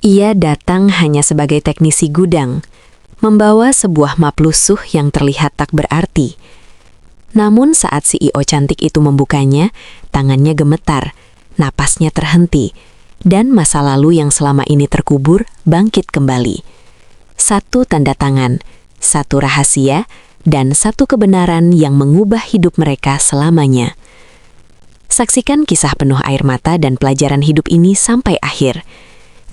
Ia datang hanya sebagai teknisi gudang, membawa sebuah map lusuh yang terlihat tak berarti. Namun saat CEO cantik itu membukanya, tangannya gemetar, napasnya terhenti, dan masa lalu yang selama ini terkubur bangkit kembali. Satu tanda tangan, satu rahasia, dan satu kebenaran yang mengubah hidup mereka selamanya. Saksikan kisah penuh air mata dan pelajaran hidup ini sampai akhir.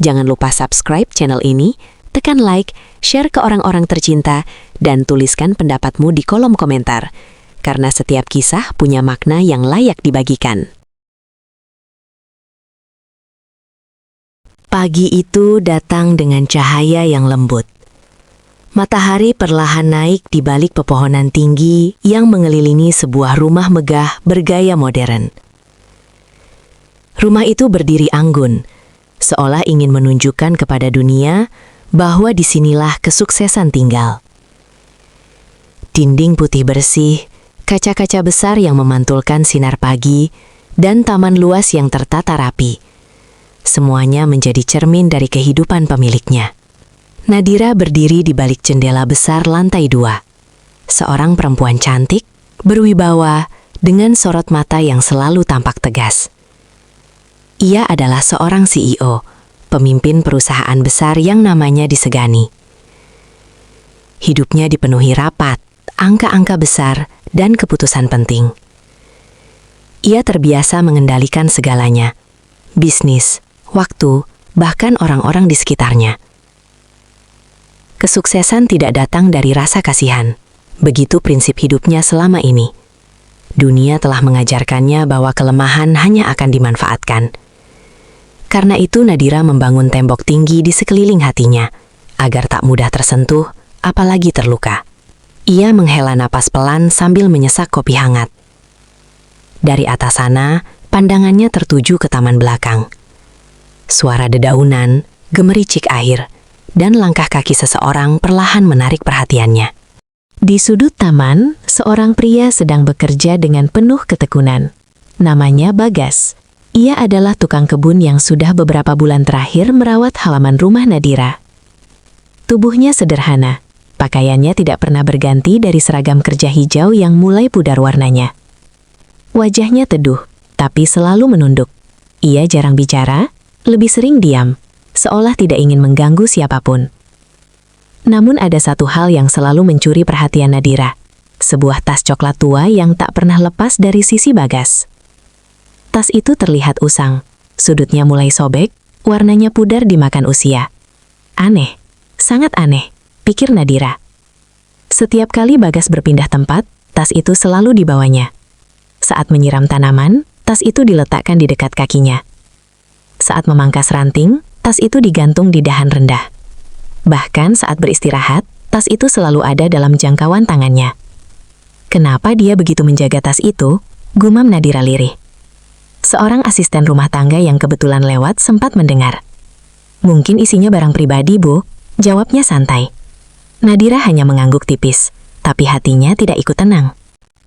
Jangan lupa subscribe channel ini, tekan like, share ke orang-orang tercinta, dan tuliskan pendapatmu di kolom komentar. Karena setiap kisah punya makna yang layak dibagikan. Pagi itu datang dengan cahaya yang lembut. Matahari perlahan naik di balik pepohonan tinggi yang mengelilingi sebuah rumah megah bergaya modern. Rumah itu berdiri anggun, seolah ingin menunjukkan kepada dunia bahwa disinilah kesuksesan tinggal. Dinding putih bersih, kaca-kaca besar yang memantulkan sinar pagi, dan taman luas yang tertata rapi. Semuanya menjadi cermin dari kehidupan pemiliknya. Nadira berdiri di balik jendela besar lantai 2. Seorang perempuan cantik, berwibawa, dengan sorot mata yang selalu tampak tegas. Ia adalah seorang CEO, pemimpin perusahaan besar yang namanya disegani. Hidupnya dipenuhi rapat, angka-angka besar, dan keputusan penting. Ia terbiasa mengendalikan segalanya, bisnis, waktu, bahkan orang-orang di sekitarnya. Kesuksesan tidak datang dari rasa kasihan. Begitu prinsip hidupnya selama ini. Dunia telah mengajarkannya bahwa kelemahan hanya akan dimanfaatkan. Karena itu Nadira membangun tembok tinggi di sekeliling hatinya, agar tak mudah tersentuh, apalagi terluka. Ia menghela napas pelan sambil menyesak kopi hangat. Dari atas sana, pandangannya tertuju ke taman belakang. Suara dedaunan, gemericik air, dan langkah kaki seseorang perlahan menarik perhatiannya. Di sudut taman, seorang pria sedang bekerja dengan penuh ketekunan. Namanya Bagas. Ia adalah tukang kebun yang sudah beberapa bulan terakhir merawat halaman rumah Nadira. Tubuhnya sederhana, pakaiannya tidak pernah berganti dari seragam kerja hijau yang mulai pudar warnanya. Wajahnya teduh, tapi selalu menunduk. Ia jarang bicara, lebih sering diam, seolah tidak ingin mengganggu siapapun. Namun ada satu hal yang selalu mencuri perhatian Nadira. Sebuah tas coklat tua yang tak pernah lepas dari sisi Bagas. Tas itu terlihat usang, sudutnya mulai sobek, warnanya pudar dimakan usia. Aneh, sangat aneh, pikir Nadira. Setiap kali Bagas berpindah tempat, tas itu selalu dibawanya. Saat menyiram tanaman, tas itu diletakkan di dekat kakinya. Saat memangkas ranting, tas itu digantung di dahan rendah. Bahkan saat beristirahat, tas itu selalu ada dalam jangkauan tangannya. Kenapa dia begitu menjaga tas itu? Gumam Nadira lirih. Seorang asisten rumah tangga yang kebetulan lewat sempat mendengar. Mungkin isinya barang pribadi, Bu, jawabnya santai. Nadira hanya mengangguk tipis, tapi hatinya tidak ikut tenang.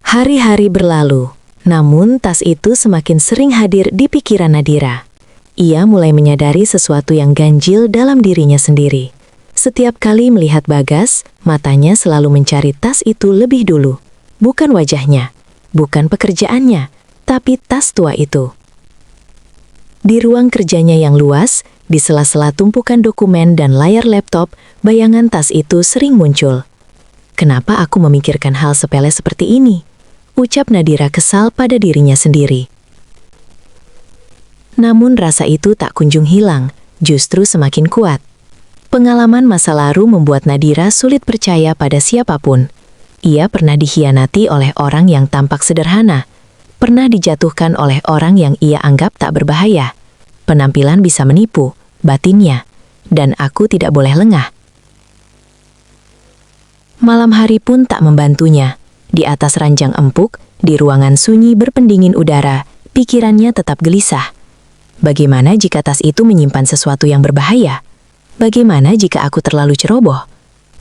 Hari-hari berlalu, namun tas itu semakin sering hadir di pikiran Nadira. Ia mulai menyadari sesuatu yang ganjil dalam dirinya sendiri. Setiap kali melihat Bagas, matanya selalu mencari tas itu lebih dulu. Bukan wajahnya, bukan pekerjaannya, tapi tas tua itu. Di ruang kerjanya yang luas, di sela-sela tumpukan dokumen dan layar laptop, bayangan tas itu sering muncul. Kenapa aku memikirkan hal sepele seperti ini? Ucap Nadira kesal pada dirinya sendiri. Namun rasa itu tak kunjung hilang, justru semakin kuat. Pengalaman masa lalu membuat Nadira sulit percaya pada siapapun. Ia pernah dikhianati oleh orang yang tampak sederhana, pernah dijatuhkan oleh orang yang ia anggap tak berbahaya. Penampilan bisa menipu, batinnya, dan aku tidak boleh lengah. Malam hari pun tak membantunya. Di atas ranjang empuk, di ruangan sunyi berpendingin udara, pikirannya tetap gelisah. Bagaimana jika tas itu menyimpan sesuatu yang berbahaya? Bagaimana jika aku terlalu ceroboh?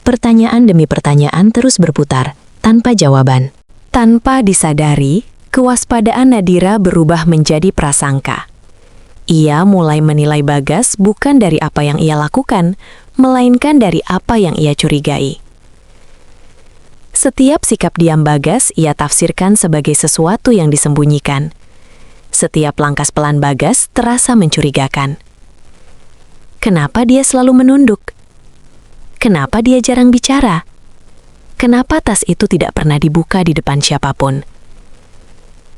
Pertanyaan demi pertanyaan terus berputar, tanpa jawaban. Tanpa disadari, kewaspadaan Nadira berubah menjadi prasangka. Ia mulai menilai Bagas bukan dari apa yang ia lakukan, melainkan dari apa yang ia curigai. Setiap sikap diam Bagas ia tafsirkan sebagai sesuatu yang disembunyikan. Setiap langkah pelan Bagas terasa mencurigakan. Kenapa dia selalu menunduk? Kenapa dia jarang bicara? Kenapa tas itu tidak pernah dibuka di depan siapapun?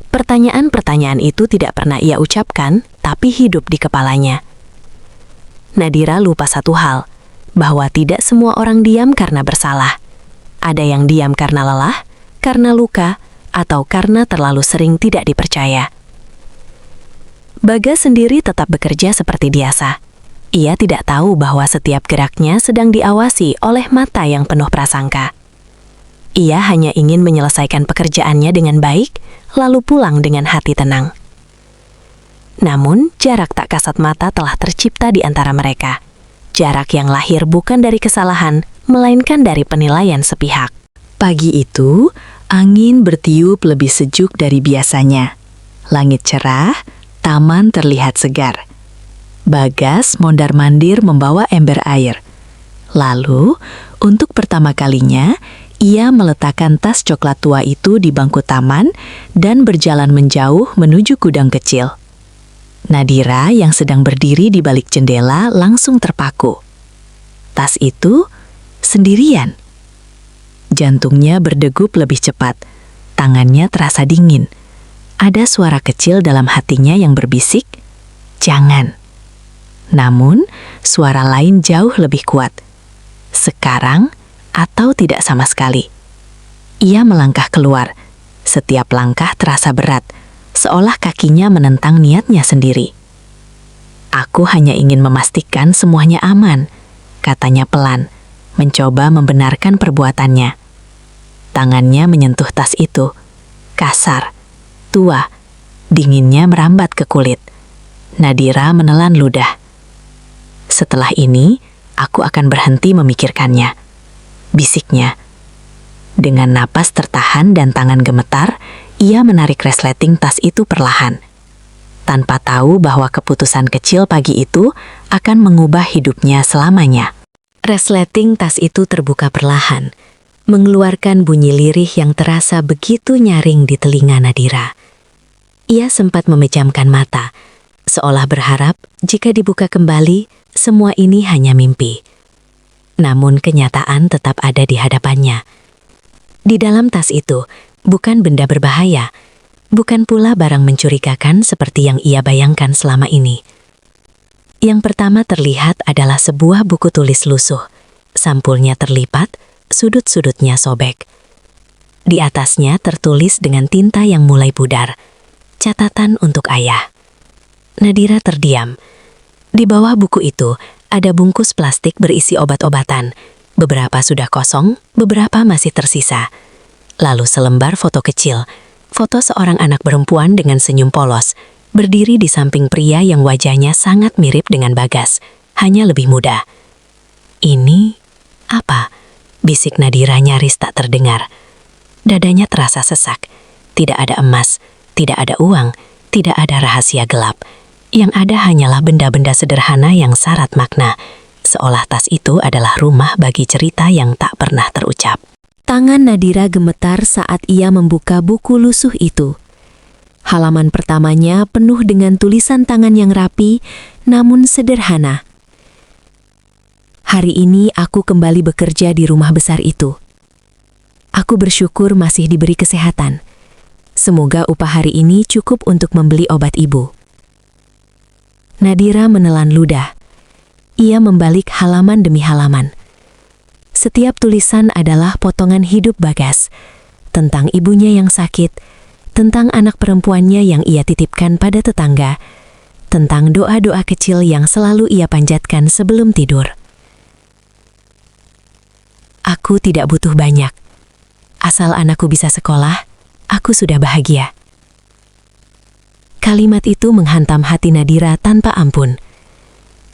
Pertanyaan-pertanyaan itu tidak pernah ia ucapkan, tapi hidup di kepalanya. Nadira lupa satu hal, bahwa tidak semua orang diam karena bersalah. Ada yang diam karena lelah, karena luka, atau karena terlalu sering tidak dipercaya. Bagas sendiri tetap bekerja seperti biasa. Ia tidak tahu bahwa setiap geraknya sedang diawasi oleh mata yang penuh prasangka. Ia hanya ingin menyelesaikan pekerjaannya dengan baik, lalu pulang dengan hati tenang. Namun, jarak tak kasat mata telah tercipta di antara mereka. Jarak yang lahir bukan dari kesalahan, melainkan dari penilaian sepihak. Pagi itu, angin bertiup lebih sejuk dari biasanya. Langit cerah, taman terlihat segar. Bagas mondar-mandir membawa ember air. Lalu, untuk pertama kalinya, ia meletakkan tas coklat tua itu di bangku taman dan berjalan menjauh menuju gudang kecil. Nadira yang sedang berdiri di balik jendela langsung terpaku. Tas itu sendirian. Jantungnya berdegup lebih cepat, tangannya terasa dingin. Ada suara kecil dalam hatinya yang berbisik, "Jangan." Namun, suara lain jauh lebih kuat. Sekarang atau tidak sama sekali. Ia melangkah keluar. Setiap langkah terasa berat, seolah kakinya menentang niatnya sendiri. "Aku hanya ingin memastikan semuanya aman," katanya pelan, mencoba membenarkan perbuatannya. Tangannya menyentuh tas itu. Kasar, tua, dinginnya merambat ke kulit. Nadira menelan ludah. "Setelah ini, aku akan berhenti memikirkannya," bisiknya. Dengan napas tertahan dan tangan gemetar, ia menarik resleting tas itu perlahan. Tanpa tahu bahwa keputusan kecil pagi itu akan mengubah hidupnya selamanya. Resleting tas itu terbuka perlahan, mengeluarkan bunyi lirih yang terasa begitu nyaring di telinga Nadira. Ia sempat memejamkan mata, seolah berharap jika dibuka kembali, semua ini hanya mimpi. Namun kenyataan tetap ada di hadapannya. Di dalam tas itu, bukan benda berbahaya, bukan pula barang mencurigakan seperti yang ia bayangkan selama ini. Yang pertama terlihat adalah sebuah buku tulis lusuh. Sampulnya terlipat, sudut-sudutnya sobek. Di atasnya tertulis dengan tinta yang mulai pudar, "Catatan untuk ayah." Nadira terdiam. Di bawah buku itu, ada bungkus plastik berisi obat-obatan. Beberapa sudah kosong, beberapa masih tersisa. Lalu selembar foto kecil, foto seorang anak perempuan dengan senyum polos, berdiri di samping pria yang wajahnya sangat mirip dengan Bagas, hanya lebih muda. "Ini apa?" bisik Nadira nyaris tak terdengar. Dadanya terasa sesak. Tidak ada emas, tidak ada uang, tidak ada rahasia gelap. Yang ada hanyalah benda-benda sederhana yang syarat makna, seolah tas itu adalah rumah bagi cerita yang tak pernah terucap. Tangan Nadira gemetar saat ia membuka buku lusuh itu. Halaman pertamanya penuh dengan tulisan tangan yang rapi, namun sederhana. "Hari ini aku kembali bekerja di rumah besar itu. Aku bersyukur masih diberi kesehatan. Semoga upah hari ini cukup untuk membeli obat ibu." Nadira menelan ludah. Ia membalik halaman demi halaman. Setiap tulisan adalah potongan hidup Bagas, tentang ibunya yang sakit, tentang anak perempuannya yang ia titipkan pada tetangga, tentang doa-doa kecil yang selalu ia panjatkan sebelum tidur. "Aku tidak butuh banyak. Asal anakku bisa sekolah, aku sudah bahagia." Kalimat itu menghantam hati Nadira tanpa ampun.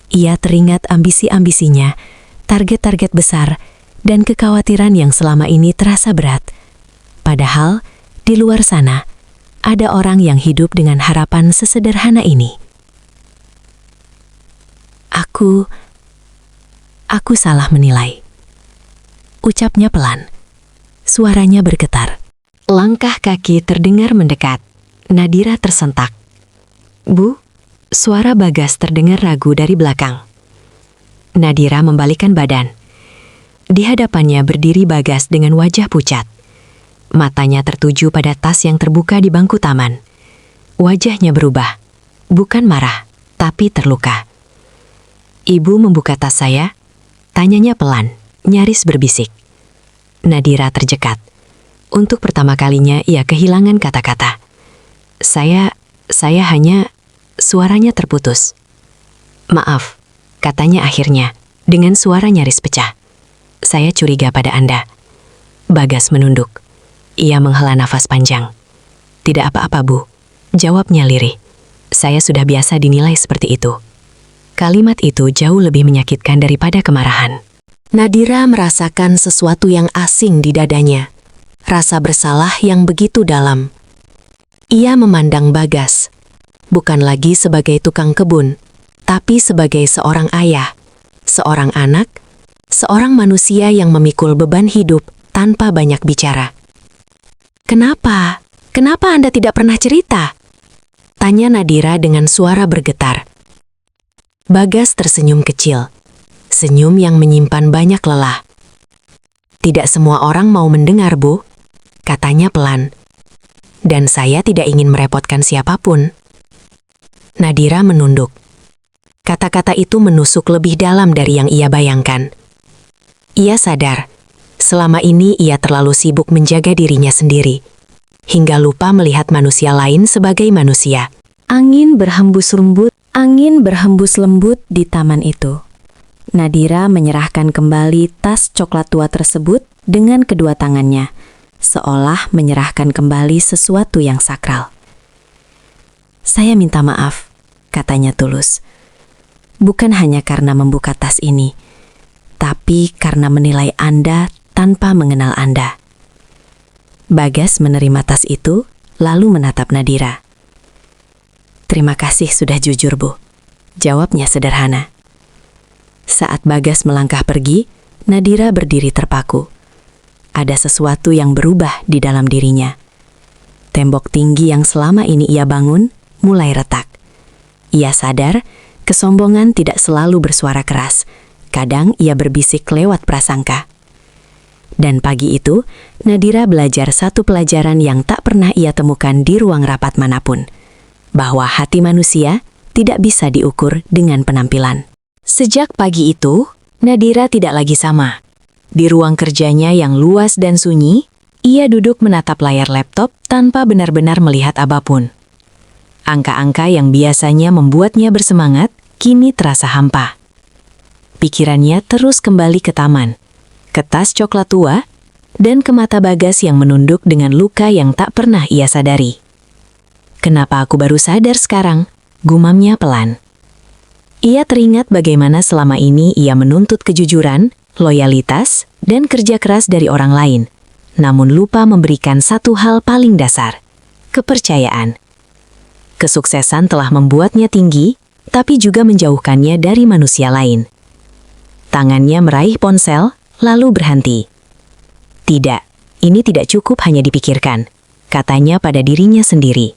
Ia teringat ambisi-ambisinya, target-target besar, dan kekhawatiran yang selama ini terasa berat. Padahal, di luar sana, ada orang yang hidup dengan harapan sesederhana ini. Aku salah menilai. Ucapnya pelan. Suaranya bergetar. Langkah kaki terdengar mendekat. Nadira tersentak. "Bu," suara Bagas terdengar ragu dari belakang. Nadira membalikkan badan. Di hadapannya berdiri Bagas dengan wajah pucat. Matanya tertuju pada tas yang terbuka di bangku taman. Wajahnya berubah. Bukan marah, tapi terluka. "Ibu membuka tas saya?" Tanyanya pelan, nyaris berbisik. Nadira terjekat. Untuk pertama kalinya ia kehilangan kata-kata. Saya hanya..." Suaranya terputus. "Maaf," katanya akhirnya, dengan suara nyaris pecah. "Saya curiga pada Anda." Bagas menunduk. Ia menghela nafas panjang. "Tidak apa-apa, Bu," jawabnya lirih. "Saya sudah biasa dinilai seperti itu." Kalimat itu jauh lebih menyakitkan daripada kemarahan. Nadira merasakan sesuatu yang asing di dadanya. Rasa bersalah yang begitu dalam. Ia memandang Bagas, bukan lagi sebagai tukang kebun, tapi sebagai seorang ayah, seorang anak, seorang manusia yang memikul beban hidup tanpa banyak bicara. "Kenapa? Kenapa Anda tidak pernah cerita?" tanya Nadira dengan suara bergetar. Bagas tersenyum kecil, senyum yang menyimpan banyak lelah. "Tidak semua orang mau mendengar, Bu," katanya pelan. "Dan saya tidak ingin merepotkan siapapun." Nadira menunduk. Kata-kata itu menusuk lebih dalam dari yang ia bayangkan. Ia sadar, selama ini ia terlalu sibuk menjaga dirinya sendiri, hingga lupa melihat manusia lain sebagai manusia. Angin berhembus lembut di taman itu. Nadira menyerahkan kembali tas coklat tua tersebut dengan kedua tangannya, seolah menyerahkan kembali sesuatu yang sakral. "Saya minta maaf," katanya tulus. "Bukan hanya karena membuka tas ini, tapi karena menilai Anda tanpa mengenal Anda." Bagas menerima tas itu, lalu menatap Nadira. "Terima kasih sudah jujur, Bu," jawabnya sederhana. Saat Bagas melangkah pergi, Nadira berdiri terpaku. Ada sesuatu yang berubah di dalam dirinya. Tembok tinggi yang selama ini ia bangun mulai retak. Ia sadar, kesombongan tidak selalu bersuara keras. Kadang ia berbisik lewat prasangka. Dan pagi itu, Nadira belajar satu pelajaran yang tak pernah ia temukan di ruang rapat manapun. Bahwa hati manusia tidak bisa diukur dengan penampilan. Sejak pagi itu, Nadira tidak lagi sama. Di ruang kerjanya yang luas dan sunyi, ia duduk menatap layar laptop tanpa benar-benar melihat apapun. Angka-angka yang biasanya membuatnya bersemangat, kini terasa hampa. Pikirannya terus kembali ke taman, ke tas coklat tua, dan ke mata Bagas yang menunduk dengan luka yang tak pernah ia sadari. "Kenapa aku baru sadar sekarang?" gumamnya pelan. Ia teringat bagaimana selama ini ia menuntut kejujuran, loyalitas, dan kerja keras dari orang lain, namun lupa memberikan satu hal paling dasar, kepercayaan. Kesuksesan telah membuatnya tinggi, tapi juga menjauhkannya dari manusia lain. Tangannya meraih ponsel, lalu berhenti. "Tidak, ini tidak cukup hanya dipikirkan," katanya pada dirinya sendiri.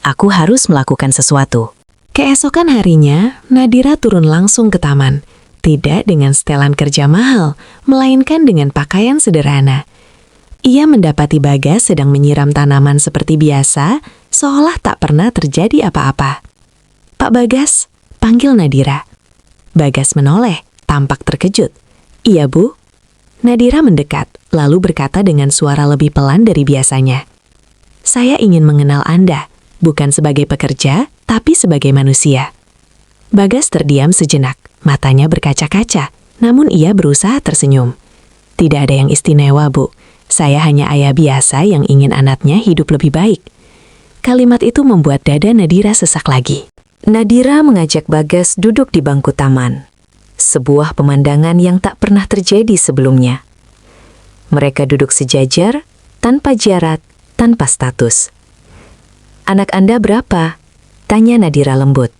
"Aku harus melakukan sesuatu." Keesokan harinya, Nadira turun langsung ke taman. Tidak dengan setelan kerja mahal, melainkan dengan pakaian sederhana. Ia mendapati Bagas sedang menyiram tanaman seperti biasa, seolah tak pernah terjadi apa-apa. "Pak Bagas," panggil Nadira. Bagas menoleh, tampak terkejut. "Iya, Bu." Nadira mendekat, lalu berkata dengan suara lebih pelan dari biasanya. "Saya ingin mengenal Anda, bukan sebagai pekerja, tapi sebagai manusia." Bagas terdiam sejenak, matanya berkaca-kaca, namun ia berusaha tersenyum. "Tidak ada yang istimewa, Bu. Saya hanya ayah biasa yang ingin anaknya hidup lebih baik." Kalimat itu membuat dada Nadira sesak lagi. Nadira mengajak Bagas duduk di bangku taman. Sebuah pemandangan yang tak pernah terjadi sebelumnya. Mereka duduk sejajar, tanpa jarak, tanpa status. "Anak Anda berapa?" tanya Nadira lembut.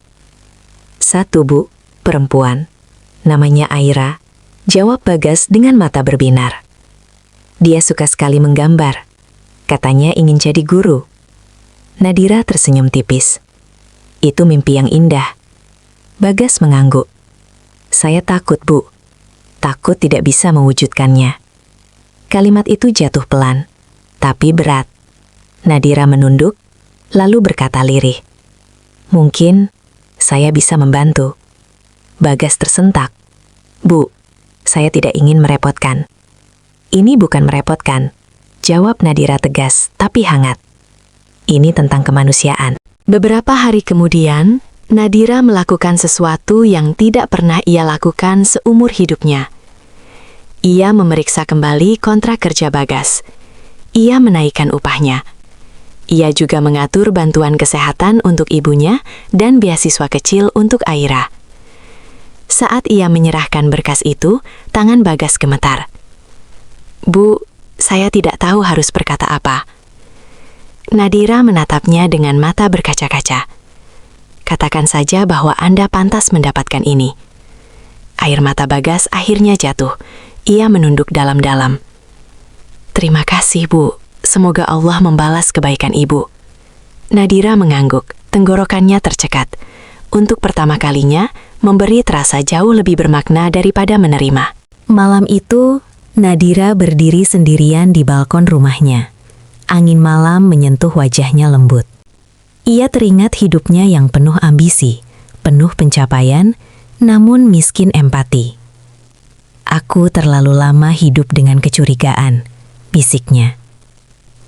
"1, Bu," perempuan. Namanya Aira, jawab Bagas dengan mata berbinar. Dia suka sekali menggambar. Katanya ingin jadi guru. Nadira tersenyum tipis. Itu mimpi yang indah. Bagas mengangguk. Saya takut, Bu. Takut tidak bisa mewujudkannya. Kalimat itu jatuh pelan, tapi berat. Nadira menunduk, lalu berkata lirih. Mungkin saya bisa membantu. Bagas tersentak. Bu, saya tidak ingin merepotkan. Ini bukan merepotkan, jawab Nadira tegas tapi hangat. Ini tentang kemanusiaan. Beberapa hari kemudian, Nadira melakukan sesuatu yang tidak pernah ia lakukan seumur hidupnya. Ia memeriksa kembali kontrak kerja Bagas. Ia menaikkan upahnya. Ia juga mengatur bantuan kesehatan untuk ibunya dan beasiswa kecil untuk Aira. Saat ia menyerahkan berkas itu, tangan Bagas gemetar. Bu, saya tidak tahu harus berkata apa. Nadira menatapnya dengan mata berkaca-kaca. Katakan saja bahwa Anda pantas mendapatkan ini. Air mata Bagas akhirnya jatuh. Ia menunduk dalam-dalam. Terima kasih, Bu. Semoga Allah membalas kebaikan Ibu. Nadira mengangguk, tenggorokannya tercekat. Untuk pertama kalinya, memberi terasa jauh lebih bermakna daripada menerima. Malam itu, Nadira berdiri sendirian di balkon rumahnya. Angin malam menyentuh wajahnya lembut. Ia teringat hidupnya yang penuh ambisi, penuh pencapaian, namun miskin empati. Aku terlalu lama hidup dengan kecurigaan, bisiknya.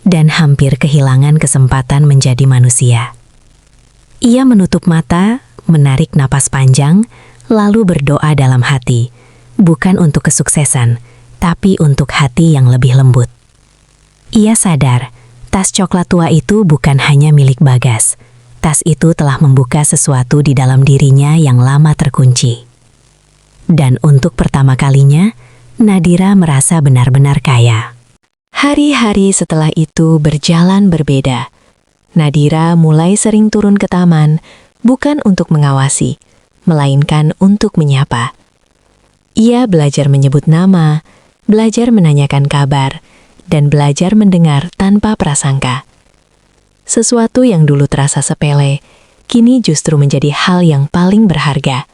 Dan hampir kehilangan kesempatan menjadi manusia. Ia menutup mata, menarik napas panjang, lalu berdoa dalam hati, bukan untuk kesuksesan, tapi untuk hati yang lebih lembut. Ia sadar, tas coklat tua itu bukan hanya milik Bagas. Tas itu telah membuka sesuatu di dalam dirinya yang lama terkunci. Dan untuk pertama kalinya, Nadira merasa benar-benar kaya. Hari-hari setelah itu berjalan berbeda. Nadira mulai sering turun ke taman, bukan untuk mengawasi, melainkan untuk menyapa. Ia belajar menyebut nama, belajar menanyakan kabar, dan belajar mendengar tanpa prasangka. Sesuatu yang dulu terasa sepele, kini justru menjadi hal yang paling berharga.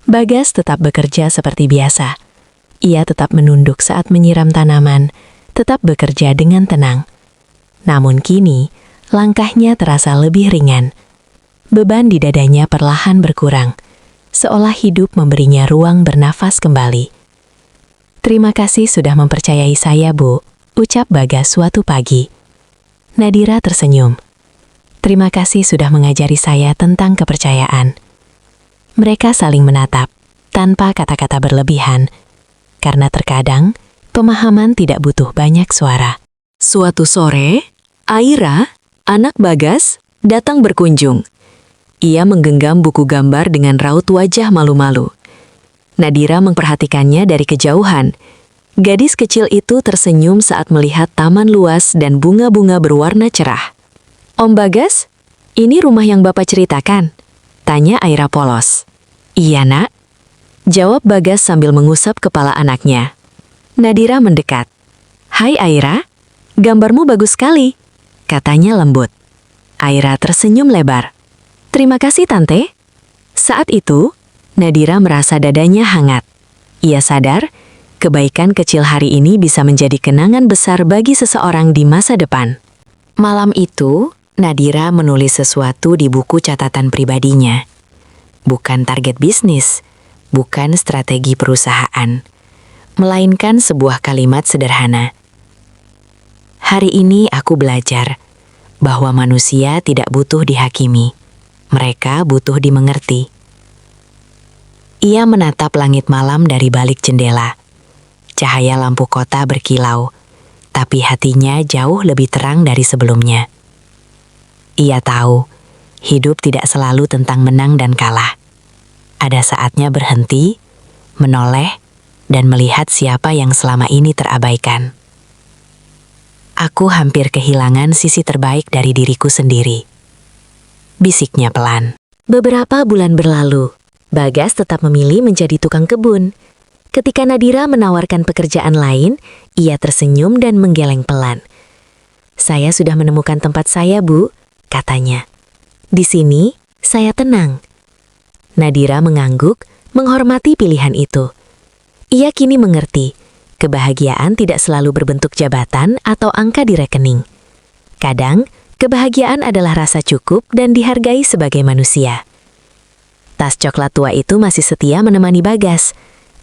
Bagas tetap bekerja seperti biasa. Ia tetap menunduk saat menyiram tanaman, tetap bekerja dengan tenang. Namun kini, langkahnya terasa lebih ringan. Beban di dadanya perlahan berkurang, seolah hidup memberinya ruang bernafas kembali. Terima kasih sudah mempercayai saya, Bu, ucap Bagas suatu pagi. Nadira tersenyum. Terima kasih sudah mengajari saya tentang kepercayaan. Mereka saling menatap, tanpa kata-kata berlebihan, karena terkadang pemahaman tidak butuh banyak suara. Suatu sore, Aira, anak Bagas, datang berkunjung. Ia menggenggam buku gambar dengan raut wajah malu-malu. Nadira memperhatikannya dari kejauhan. Gadis kecil itu tersenyum saat melihat taman luas dan bunga-bunga berwarna cerah. Om Bagas, ini rumah yang Bapak ceritakan? Tanya Aira polos. Iya, Nak. Jawab Bagas sambil mengusap kepala anaknya. Nadira mendekat. Hai Aira, gambarmu bagus sekali, katanya lembut. Aira tersenyum lebar. Terima kasih, Tante. Saat itu, Nadira merasa dadanya hangat. Ia sadar, kebaikan kecil hari ini bisa menjadi kenangan besar bagi seseorang di masa depan. Malam itu, Nadira menulis sesuatu di buku catatan pribadinya. Bukan target bisnis, bukan strategi perusahaan, melainkan sebuah kalimat sederhana. Hari ini aku belajar bahwa manusia tidak butuh dihakimi, mereka butuh dimengerti. Ia menatap langit malam dari balik jendela. Cahaya lampu kota berkilau, tapi hatinya jauh lebih terang dari sebelumnya. Ia tahu, hidup tidak selalu tentang menang dan kalah. Ada saatnya berhenti, menoleh, dan melihat siapa yang selama ini terabaikan. Aku hampir kehilangan sisi terbaik dari diriku sendiri. Bisiknya pelan. Beberapa bulan berlalu, Bagas tetap memilih menjadi tukang kebun. Ketika Nadira menawarkan pekerjaan lain, ia tersenyum dan menggeleng pelan. "Saya sudah menemukan tempat saya, Bu," katanya. "Di sini, saya tenang." Nadira mengangguk, menghormati pilihan itu. Ia kini mengerti, kebahagiaan tidak selalu berbentuk jabatan atau angka di rekening. Kadang, kebahagiaan adalah rasa cukup dan dihargai sebagai manusia. Tas coklat tua itu masih setia menemani Bagas.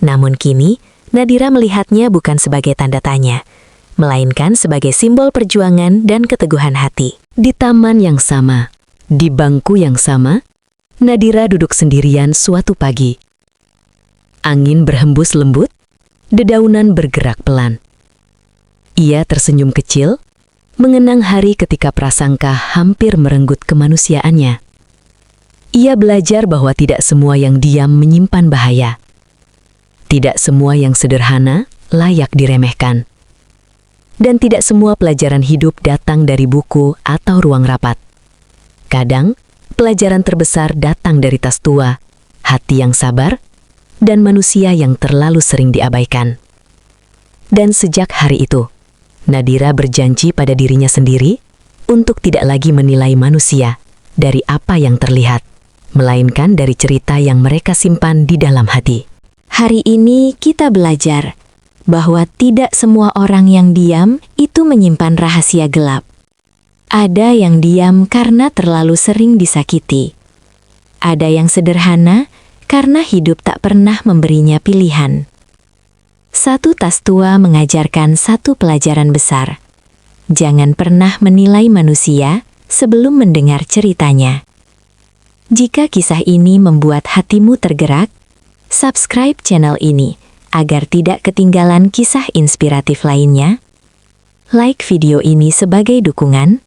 Namun kini, Nadira melihatnya bukan sebagai tanda tanya, melainkan sebagai simbol perjuangan dan keteguhan hati. Di taman yang sama, di bangku yang sama, Nadira duduk sendirian suatu pagi. Angin berhembus lembut, dedaunan bergerak pelan. Ia tersenyum kecil, mengenang hari ketika prasangka hampir merenggut kemanusiaannya. Ia belajar bahwa tidak semua yang diam menyimpan bahaya. Tidak semua yang sederhana layak diremehkan. Dan tidak semua pelajaran hidup datang dari buku atau ruang rapat. Kadang, pelajaran terbesar datang dari tas tua, hati yang sabar, dan manusia yang terlalu sering diabaikan. Dan sejak hari itu, Nadira berjanji pada dirinya sendiri untuk tidak lagi menilai manusia dari apa yang terlihat, melainkan dari cerita yang mereka simpan di dalam hati. Hari ini kita belajar bahwa tidak semua orang yang diam itu menyimpan rahasia gelap. Ada yang diam karena terlalu sering disakiti. Ada yang sederhana karena hidup tak pernah memberinya pilihan. Satu tas tua mengajarkan satu pelajaran besar. Jangan pernah menilai manusia sebelum mendengar ceritanya. Jika kisah ini membuat hatimu tergerak, subscribe channel ini agar tidak ketinggalan kisah inspiratif lainnya. Like video ini sebagai dukungan.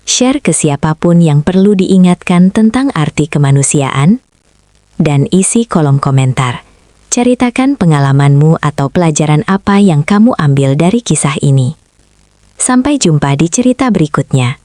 Share ke siapapun yang perlu diingatkan tentang arti kemanusiaan. Dan isi kolom komentar. Ceritakan pengalamanmu atau pelajaran apa yang kamu ambil dari kisah ini. Sampai jumpa di cerita berikutnya.